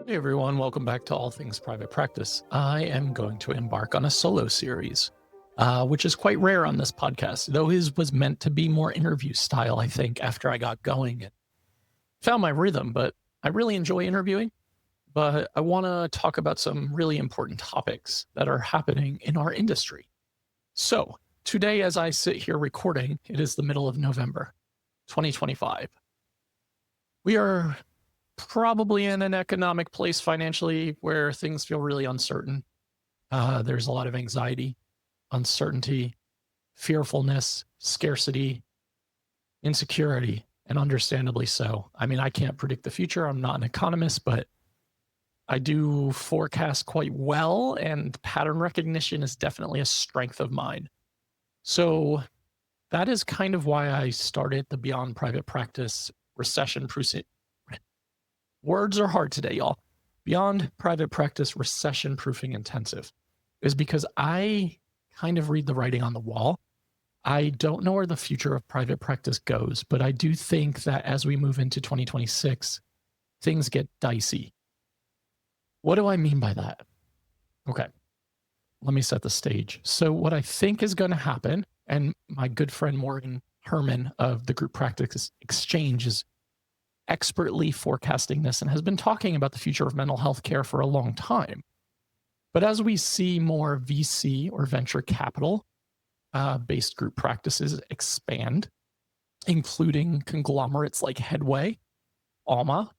Hey everyone, welcome back to All Things Private Practice. I am going to embark on a solo series, which is quite rare on this podcast, though his was meant to be more interview style, I think, after I got going and found my rhythm. But I really enjoy interviewing, but I want to talk about some really important topics that are happening in our industry. So today, as I sit here recording, it is the middle of November, 2025. We are probably in an economic place financially where things feel really uncertain. There's a lot of anxiety, uncertainty, fearfulness, scarcity, insecurity, and understandably so. I mean, I can't predict the future. I'm not an economist, but I do forecast quite well, and pattern recognition is definitely a strength of mine. So that is kind of why I started the Beyond Private Practice Recession-Proof. Words are hard today, y'all. Beyond Private Practice Recession-Proofing Intensive is because I kind of read the writing on the wall. I don't know where the future of private practice goes, but I do think that as we move into 2026, things get dicey. What do I mean by that? Okay, let me set the stage. So what I think is going to happen, and my good friend Morgan Herman of the Group Practice Exchange is expertly forecasting this and has been talking about the future of mental health care for a long time. But as we see more VC or venture capital based group practices expand, including conglomerates like 𝗁𝗲𝗿𝗄,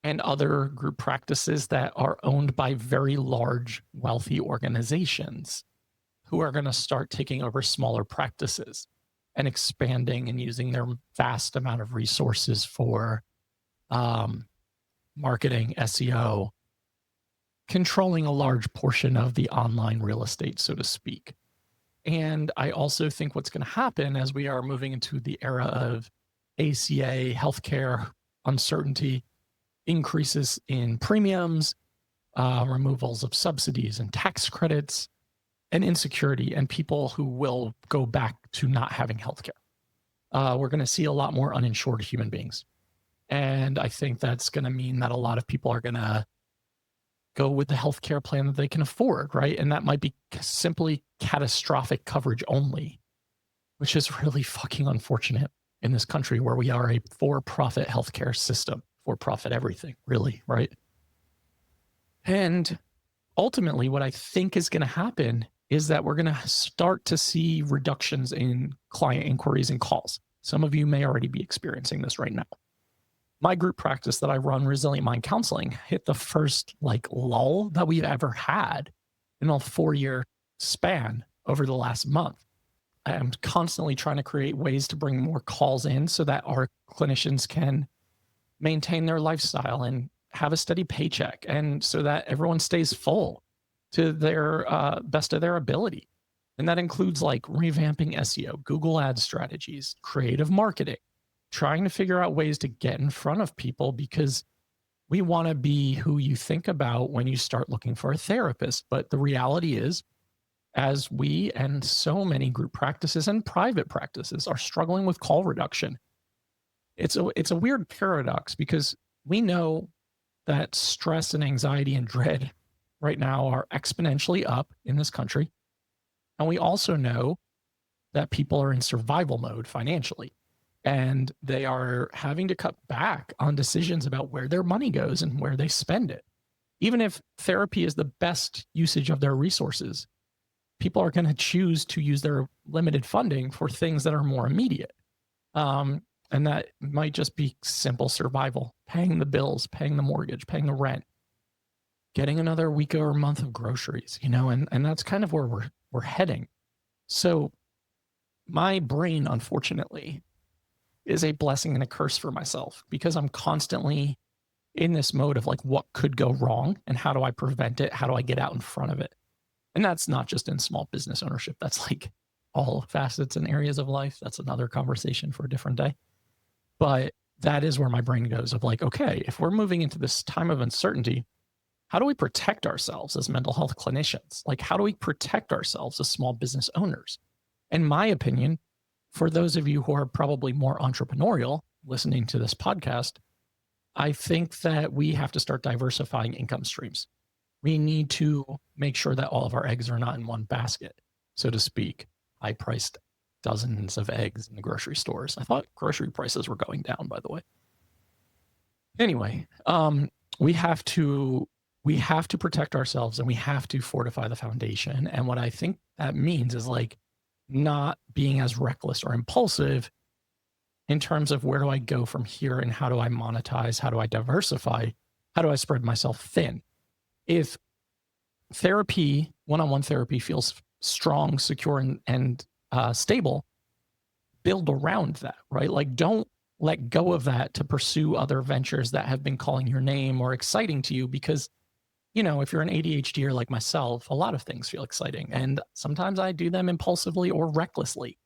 and other group practices that are owned by very large, wealthy organizations who are going to start taking over smaller practices and expanding and using their vast amount of resources for marketing, SEO, controlling a large portion of the online real estate, so to speak. And I also think what's going to happen as we are moving into the era of ACA, healthcare uncertainty, increases in premiums, removals of subsidies and tax credits, and insecurity, and people who will go back to not having healthcare. We're going to see a lot more uninsured human beings. And I think that's going to mean that a lot of people are going to go with the healthcare plan that they can afford, right? And that might be simply catastrophic coverage only, which is really fucking unfortunate in this country where we are a for-profit healthcare system, for-profit everything, really, right? And ultimately, what I think is going to happen is that we're going to start to see reductions in client inquiries and calls. Some of you may already be experiencing this right now. My group practice that I run, Resilient Mind Counseling, hit the first lull that we've ever had in a 4-year span over the last month. I am constantly trying to create ways to bring more calls in so that our clinicians can maintain their lifestyle and have a steady paycheck, and so that everyone stays full to their best of their ability. And that includes revamping SEO, Google Ads strategies, creative marketing, trying to figure out ways to get in front of people, because we want to be who you think about when you start looking for a therapist. But the reality is, as we and so many group practices and private practices are struggling with call reduction, it's a weird paradox, because we know that stress and anxiety and dread right now are exponentially up in this country. And we also know that people are in survival mode financially, and they are having to cut back on decisions about where their money goes and where they spend it. Even if therapy is the best usage of their resources, people are going to choose to use their limited funding for things that are more immediate. And that might just be simple survival, paying the bills, paying the mortgage, paying the rent, getting another week or month of groceries, and that's kind of where we're heading. So my brain, unfortunately, is a blessing and a curse for myself, because I'm constantly in this mode of what could go wrong and how do I prevent it? How do I get out in front of it? And that's not just in small business ownership. That's all facets and areas of life. That's another conversation for a different day. But that is where my brain goes of okay, if we're moving into this time of uncertainty, how do we protect ourselves as mental health clinicians? How do we protect ourselves as small business owners? In my opinion, for those of you who are probably more entrepreneurial listening to this podcast, I think that we have to start diversifying income streams. We need to make sure that all of our eggs are not in one basket, so to speak. I priced dozens of eggs in the grocery stores. I thought grocery prices were going down, by the way. Anyway, we have to protect ourselves, and we have to fortify the foundation. And what I think that means is like not being as reckless or impulsive in terms of where do I go from here and how do I monetize? How do I diversify? How do I spread myself thin? If therapy, one-on-one therapy feels strong, secure, and stable, build around that, right? Like don't let go of that to pursue other ventures that have been calling your name or exciting to you, because, you know, if you're an ADHDer like myself, a lot of things feel exciting. And sometimes I do them impulsively or recklessly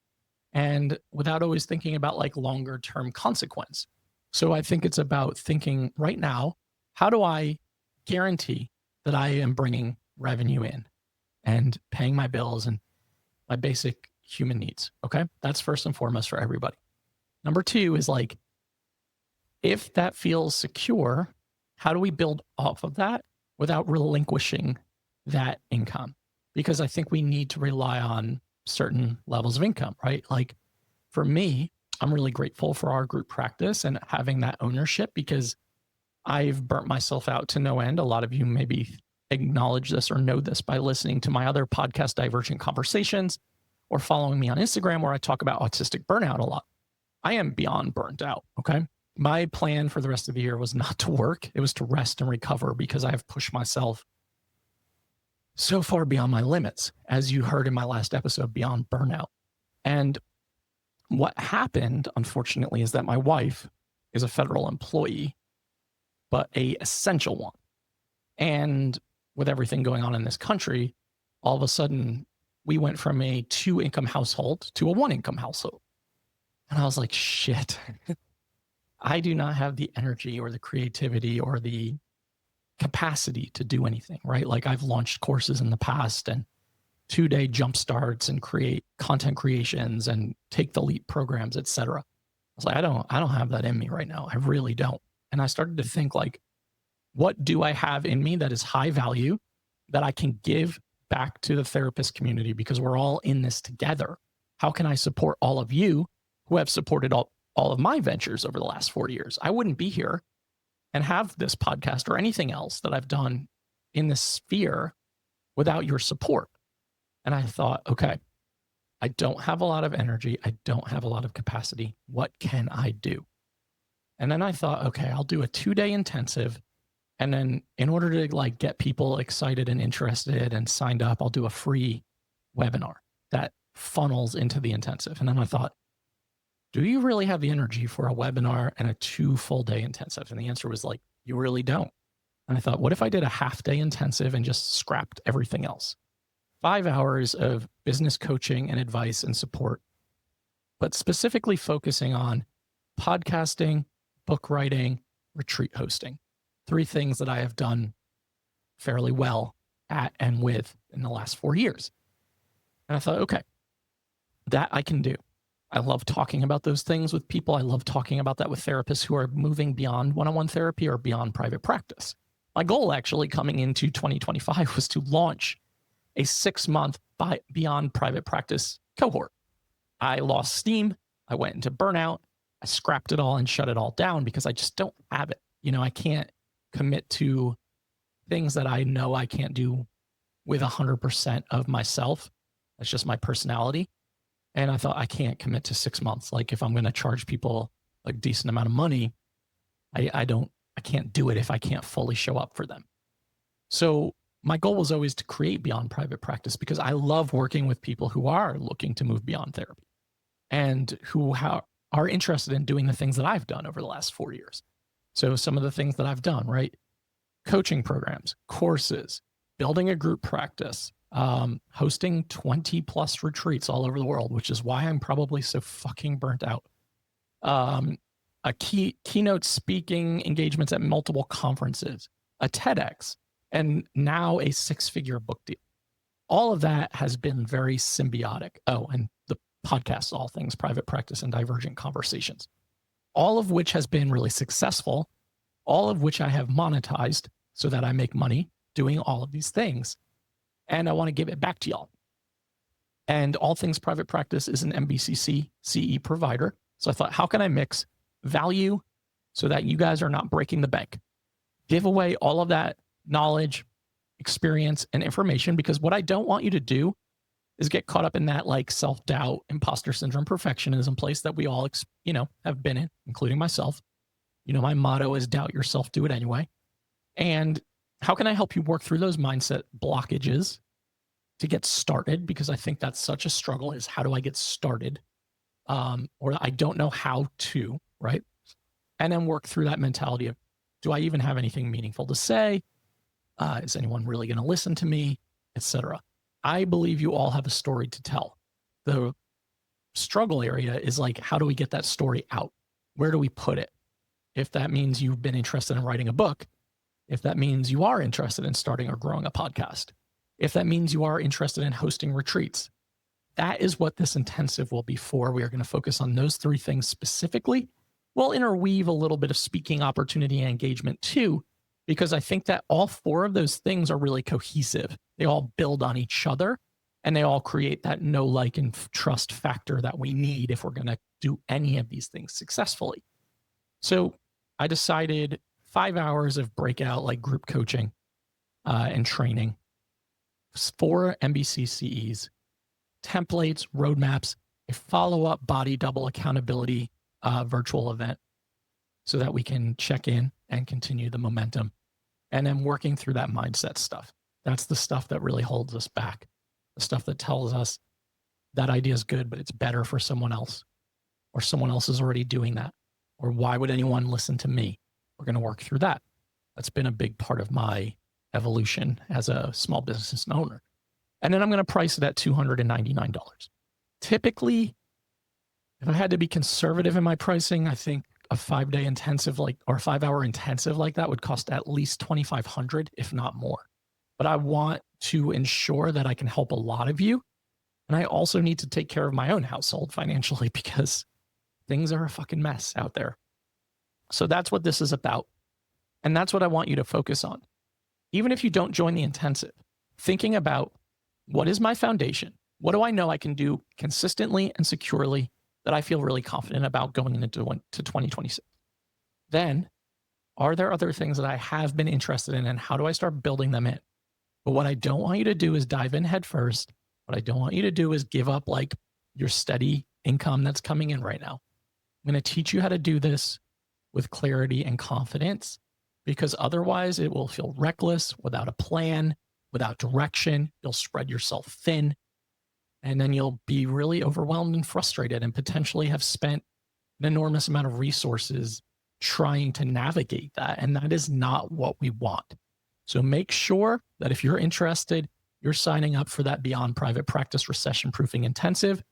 and without always thinking about like longer term consequence. So I think it's about thinking right now, how do I guarantee that I am bringing revenue in and paying my bills and my basic human needs? Okay. That's first and foremost for everybody. Number two is like, if that feels secure, how do we build off of that without relinquishing that income? Because I think we need to rely on certain levels of income, right? Like for me, I'm really grateful for our group practice and having that ownership, because I've burnt myself out to no end. A lot of you maybe acknowledge this or know this by listening to my other podcast, Divergent Conversations, or following me on Instagram, where I talk about autistic burnout a lot. I am beyond burnt out, okay? My plan for the rest of the year was not to work. It was to rest and recover, because I have pushed myself so far beyond my limits, as you heard in my last episode, beyond burnout. And what happened, unfortunately, is that my wife is a federal employee, but an essential one. And with everything going on in this country, all of a sudden, we went from a 2-income household to a 1-income household. And I was like, shit, I do not have the energy or the creativity or the capacity to do anything, right? Like I've launched courses in the past and 2-day jump starts and create content creations and take the leap programs, etc. I was like, I don't have that in me right now. I really don't. And I started to think like, what do I have in me that is high value that I can give back to the therapist community, because we're all in this together? How can I support all of you who have supported all of my ventures over the last 4 years? I wouldn't be here and have this podcast or anything else that I've done in this sphere without your support. And I thought, okay, I don't have a lot of energy. I don't have a lot of capacity. What can I do? And then I thought, okay, I'll do a 2-day intensive. And then in order to like get people excited and interested and signed up, I'll do a free webinar that funnels into the intensive. And then I thought, do you really have the energy for a webinar and a 2 full-day intensive? And the answer was like, you really don't. And I thought, what if I did a half-day intensive and just scrapped everything else? 5 hours of business coaching and advice and support, but specifically focusing on podcasting, book writing, retreat hosting. 3 things that I have done fairly well at and with in the last 4 years. And I thought, okay, that I can do. I love talking about those things with people. I love talking about that with therapists who are moving beyond one-on-one therapy or beyond private practice. My goal actually coming into 2025 was to launch a 6-month beyond private practice cohort. I lost steam. I went into burnout. I scrapped it all and shut it all down because I just don't have it. You know, I can't commit to things that I know I can't do with 100% of myself. That's just my personality. And I thought, I can't commit to 6 months. Like if I'm going to charge people a decent amount of money, I can't do it if I can't fully show up for them. So my goal was always to create beyond private practice, because I love working with people who are looking to move beyond therapy and who are interested in doing the things that I've done over the last 4 years. So some of the things that I've done, right? Coaching programs, courses, building a group practice, hosting 20 plus retreats all over the world, which is why I'm probably so fucking burnt out. Keynote speaking engagements at multiple conferences, a TEDx, and now a 6-figure book deal. All of that has been very symbiotic. Oh, and the podcast, All Things Private Practice and Divergent Conversations, all of which has been really successful. all of which I have monetized so that I make money doing all of these things. And I want to give it back to y'all. And All Things Private Practice is an MBCC CE provider. So I thought, how can I mix value so that you guys are not breaking the bank? Give away all of that knowledge, experience, and information, because what I don't want you to do is get caught up in that like self-doubt, imposter syndrome, perfectionism place that we all, have been in, including myself. My motto is doubt yourself, do it anyway. And how can I help you work through those mindset blockages to get started? Because I think that's such a struggle, is how do I get started? Or I don't know how to, right? And then work through that mentality of, do I even have anything meaningful to say? Is anyone really going to listen to me, etc.? I believe you all have a story to tell. The struggle area is like, how do we get that story out? Where do we put it? If that means you've been interested in writing a book, if that means you are interested in starting or growing a podcast, if that means you are interested in hosting retreats, that is what this intensive will be for. We are going to focus on those three things specifically. We'll interweave a little bit of speaking opportunity and engagement too, because I think that all four of those things are really cohesive. They all build on each other, and they all create that know, like, and trust factor that we need if we're going to do any of these things successfully. So I decided 5 hours of breakout, like group coaching and training, 4 MBCCEs, templates, roadmaps, a follow-up body double accountability virtual event so that we can check in and continue the momentum. And then working through that mindset stuff. That's the stuff that really holds us back. The stuff that tells us that idea is good, but it's better for someone else, or someone else is already doing that. Or why would anyone listen to me? We're going to work through that. That's been a big part of my evolution as a small business owner. And then I'm going to price it at $299. Typically, if I had to be conservative in my pricing, I think a 5-day intensive or 5-hour intensive like that would cost at least $2,500, if not more. But I want to ensure that I can help a lot of you. And I also need to take care of my own household financially, because things are a fucking mess out there. So that's what this is about. And that's what I want you to focus on. Even if you don't join the intensive, thinking about, what is my foundation? What do I know I can do consistently and securely that I feel really confident about going into 2026? Then, are there other things that I have been interested in, and how do I start building them in? But what I don't want you to do is dive in head first. What I don't want you to do is give up like your steady income that's coming in right now. I'm going to teach you how to do this with clarity and confidence, because otherwise it will feel reckless, without a plan, without direction. You'll spread yourself thin, and then you'll be really overwhelmed and frustrated, and potentially have spent an enormous amount of resources trying to navigate that. And that is not what we want. So make sure that if you're interested, you're signing up for that Beyond Private Practice Recession-Proofing Intensive.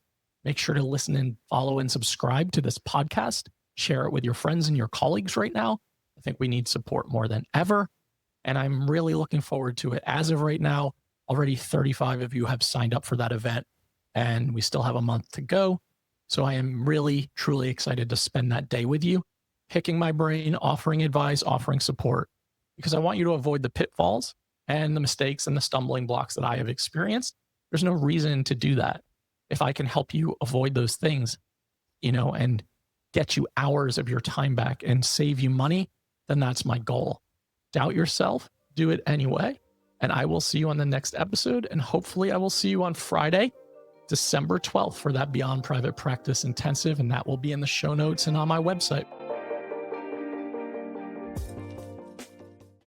Make sure to listen and follow and subscribe to this podcast. Share it with your friends and your colleagues right now. I think we need support more than ever. And I'm really looking forward to it. As of right now, already 35 of you have signed up for that event, and we still have a month to go. So I am really, truly excited to spend that day with you, picking my brain, offering advice, offering support, because I want you to avoid the pitfalls and the mistakes and the stumbling blocks that I have experienced. There's no reason to do that. If I can help you avoid those things, and get you hours of your time back and save you money, then that's my goal. Doubt yourself, do it anyway. And I will see you on the next episode. And hopefully I will see you on Friday, December 12th, for that Beyond Private Practice Intensive. And that will be in the show notes and on my website.